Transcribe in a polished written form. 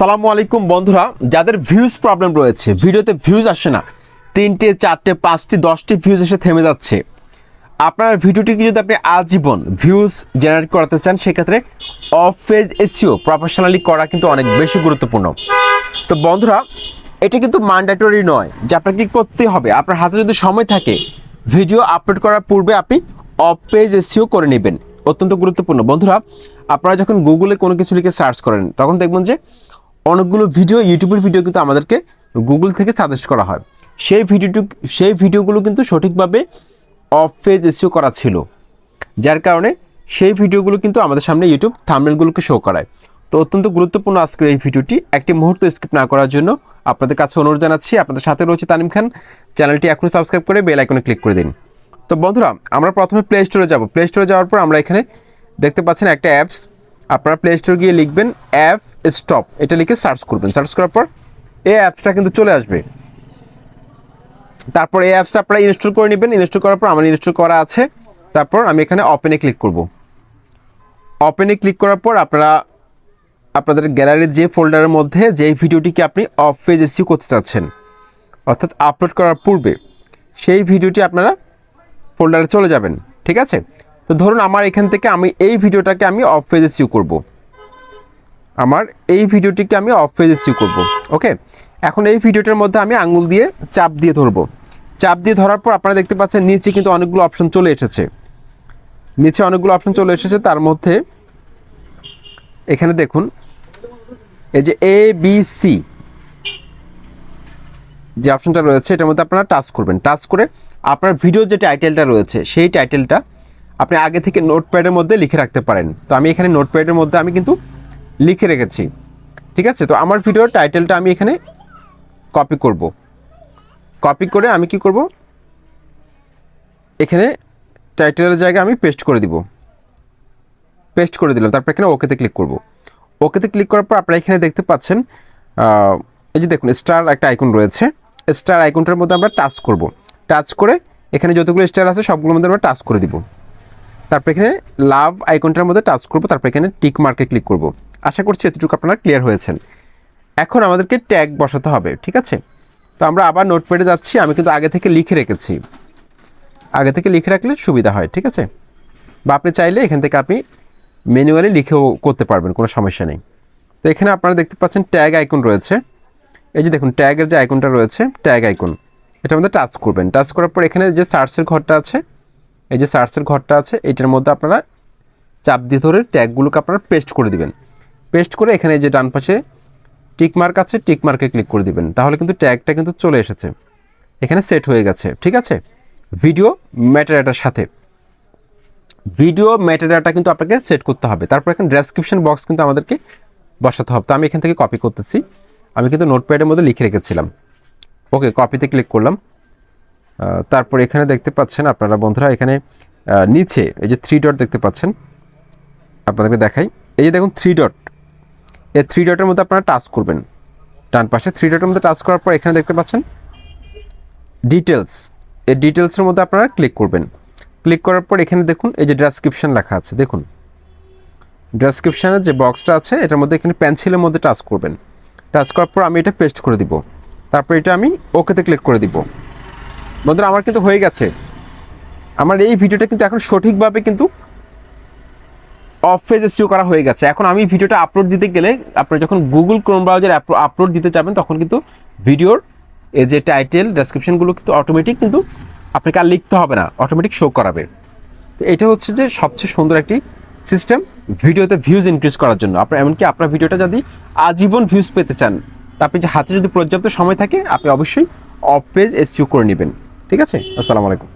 আসসালামু আলাইকুম বন্ধুরা, যাদের ভিউজ প্রবলেম রয়েছে, ভিডিওতে ভিউজ আসছে না, 3টে 4টে 5টি 10টি ভিউজ এসে থেমে যাচ্ছে, আপনার ভিডিওটিকে যদি আপনি আজীবন ভিউজ জেনারেট করাতে চান, সেক্ষেত্রে অফ পেজ এসইও প্রফেশনালি করা কিন্তু অনেক বেশি গুরুত্বপূর্ণ। তো বন্ধুরা, এটা কিন্তু ম্যান্ডেটরি নয় যে আপনাকে কি করতে হবে। আপনার হাতে যদি সময় থাকে, ভিডিও আপলোড করার পূর্বে আপনি অফ পেজ এসইও করে নেবেন, অত্যন্ত গুরুত্বপূর্ণ। বন্ধুরা, আপনারা যখন গুগলে কোনো কিছু লিখে সার্চ করেন, তখন দেখবেন যে অনেকগুলো ভিডিও, ইউটিউবের ভিডিও কিন্তু আমাদেরকে গুগল থেকে সাজেস্ট করা হয়। সেই ভিডিওগুলো কিন্তু সঠিকভাবে অফ পেজ এসইও করা ছিল, যার কারণে সেই ভিডিওগুলো কিন্তু আমাদের সামনে ইউটিউব থাম্বনেলগুলোকে শো করায়। তো অত্যন্ত গুরুত্বপূর্ণ আজকের এই ভিডিওটি, একটি মুহূর্ত স্কিপ না করার জন্য আপনাদের কাছে অনুরোধ জানাচ্ছি। আপনাদের সাথে রয়েছে তানিম খান। চ্যানেলটি এখনই সাবস্ক্রাইব করে বেল আইকনে ক্লিক করে দিন। তো বন্ধুরা, আমরা প্রথমে প্লে স্টোরে যাব। প্লে স্টোরে যাওয়ার পর আমরা এখানে দেখতে পাচ্ছেন একটা অ্যাপস। আপনারা প্লে স্টোরে গিয়ে লিখবেন অ্যাপ স্টপ, এটা লিখে সার্চ করবেন। সার্চ করার পর এই অ্যাপসটা কিন্তু চলে আসবে। তারপর এই অ্যাপসটা আপনারা ইনস্টল করে নেবেন। ইনস্টল করার পর আমার ইনস্টল করা আছে। তারপর আমি এখানে ওপেনে ক্লিক করব। ওপেনে ক্লিক করার পর আপনারা আপনাদের গ্যালারির যে ফোল্ডারের মধ্যে যেই ভিডিওটিকে আপনি অফ পেজ এসইও করতে চাচ্ছেন, অর্থাৎ আপলোড করার পূর্বে, সেই ভিডিওটি আপনারা ফোল্ডারে চলে যাবেন। ঠিক আছে? তো ধরুন আমার এখান থেকে আমি এই ভিডিওটাকে আমি অফ পেজ এসইও করব। আমার এই ভিডিওটিকে আমি অফ পেজ এসইও করব। ওকে, এখন এই ভিডিওটার মধ্যে আমি আঙুল দিয়ে চাপ দিয়ে ধরবো। চাপ দিয়ে ধরার পর আপনারা দেখতে পাচ্ছেন নিচে কিন্তু অনেকগুলো অপশন চলে এসেছে। নিচে অনেকগুলো অপশন চলে এসেছে। তার মধ্যে এখানে দেখুন, এই যে ABC যে অপশনটা রয়েছে, এটার মধ্যে আপনারা টাচ করবেন। টাচ করে আপনার ভিডিওর যে টাইটেলটা রয়েছে, সেই টাইটেলটা আপনি আগে থেকে নোটপ্যাডের মধ্যে লিখে রাখতে পারেন। তো আমি এখানে নোটপ্যাডের মধ্যে আমি কিন্তু লিখে রেখেছি। ঠিক আছে? তো আমার ভিডিওর টাইটেলটা আমি এখানে কপি করব। কপি করে আমি কি করব, এখানে টাইটেলের জায়গায় আমি পেস্ট করে দিব। পেস্ট করে দিলাম। তারপর এখানে ওকেতে ক্লিক করব। ওকেতে ক্লিক করার পর আপনারা এখানে দেখতে পাচ্ছেন, এই যে দেখুন স্টার একটা আইকন রয়েছে। স্টার আইকনটার মধ্যে আমরা টাচ করব। টাচ করে এখানে যতগুলো স্টার আছে সবগুলোর মধ্যে আমরা টাচ করে দিব। তারপর এখানে লাভ আইকনটার মধ্যে টাচ করব। তারপর এখানে টিক মার্কে ক্লিক করব। আশা করছি এতটুকু আপনারা ক্লিয়ার হয়েছেন। এখন আমাদেরকে ট্যাগ বসাতে হবে। ঠিক আছে? তো আমরা আবার নোটপ্যাডে যাচ্ছি। আমি কিন্তু আগে থেকে লিখে রেখেছি। আগে থেকে লিখে রাখলে সুবিধা হয়। ঠিক আছে? বা আপনি চাইলে এখান থেকে আপনি ম্যানুয়ালি লিখেও করতে পারবেন, কোনো সমস্যা নেই। তো এখানে আপনারা দেখতে পাচ্ছেন ট্যাগ আইকন রয়েছে। এই যে দেখুন ট্যাগের যে আইকনটা রয়েছে, ট্যাগ আইকন, এটার মধ্যে টাচ করবেন। টাচ করার পর এখানে যে সার্চের ঘরটা আছে, এই যে সার্চের ঘরটা আছে, এটার মধ্যে আপনারা চাপ দিয়ে ধরে ট্যাগগুলোকে আপনারা পেস্ট করে দিবেন। পেস্ট করে এখানে যে ডান পাশে টিক মার্ক আছে, টিক মার্কে ক্লিক করে দিবেন। তাহলে কিন্তু ট্যাগটা কিন্তু চলে এসেছে, এখানে সেট হয়ে গেছে। ঠিক আছে? ভিডিও ম্যাটেরিয়ালটার সাথে ভিডিও ম্যাটেরিয়ালটা কিন্তু আপনাকে সেট করতে হবে। তারপর এখানে ডেসক্রিপশন বক্স কিন্তু আমাদেরকে বসাতে হবে। তো আমি এখান থেকে কপি করতেছি। আমি কিন্তু নোটপ্যাডের মধ্যে লিখে রেখেছিলাম। ওকে, কপিতে ক্লিক করলাম। তারপর এখানে দেখতে পাচ্ছেন আপনারা বন্ধুরা, এখানে নিচে এই যে 3 ডট দেখতে পাচ্ছেন, আপনাদেরকে দেখাই। এই যে দেখুন 3 ডট, এই 3 ডটের মধ্যে আপনারা টাচ করবেন। ডান পাশে 3 ডটের মধ্যে টাচ করার পর এখানে দেখতে পাচ্ছেন ডিটেলস, এই ডিটেলসের মধ্যে আপনারা ক্লিক করবেন। ক্লিক করার পর এখানে দেখুন এই যে ডেসক্রিপশন লেখা আছে। দেখুন ডেসক্রিপশনের যে বক্সটা আছে, এটার মধ্যে এখানে পেন্সিলের মধ্যে টাচ করবেন। টাচ করার পর আমি এটা পেস্ট করে দিব। তারপর এটা আমি ওকেতে ক্লিক করে দিব। বন্ধুরা, আমার কিন্তু হয়ে গেছে। আমার এই ভিডিওটা কিন্তু এখন সঠিকভাবে কিন্তু অফ পেজ এসইও করা হয়ে গেছে। এখন আমি ভিডিওটা আপলোড দিতে গেলে, আপনি যখন গুগল ক্রোম ব্রাউজারে আপলোড দিতে যাবেন, তখন কিন্তু ভিডিওর এই যে টাইটেল ডেসক্রিপশনগুলো কিন্তু অটোমেটিক কিন্তু আপনাকে আর লিখতে হবে না, অটোমেটিক শো করাবে। তো এটা হচ্ছে যে সবচেয়ে সুন্দর একটি সিস্টেম ভিডিওতে ভিউজ ইনক্রিজ করার জন্য। আপনার এমনকি আপনার ভিডিওটা যদি আজীবন ভিউজ পেতে চান, তা আপনি যে হাতে যদি পর্যাপ্ত সময় থাকে, আপনি অবশ্যই অফ পেজ এসইও করে নেবেন। ঠিক আছে? আসসালামু আলাইকুম।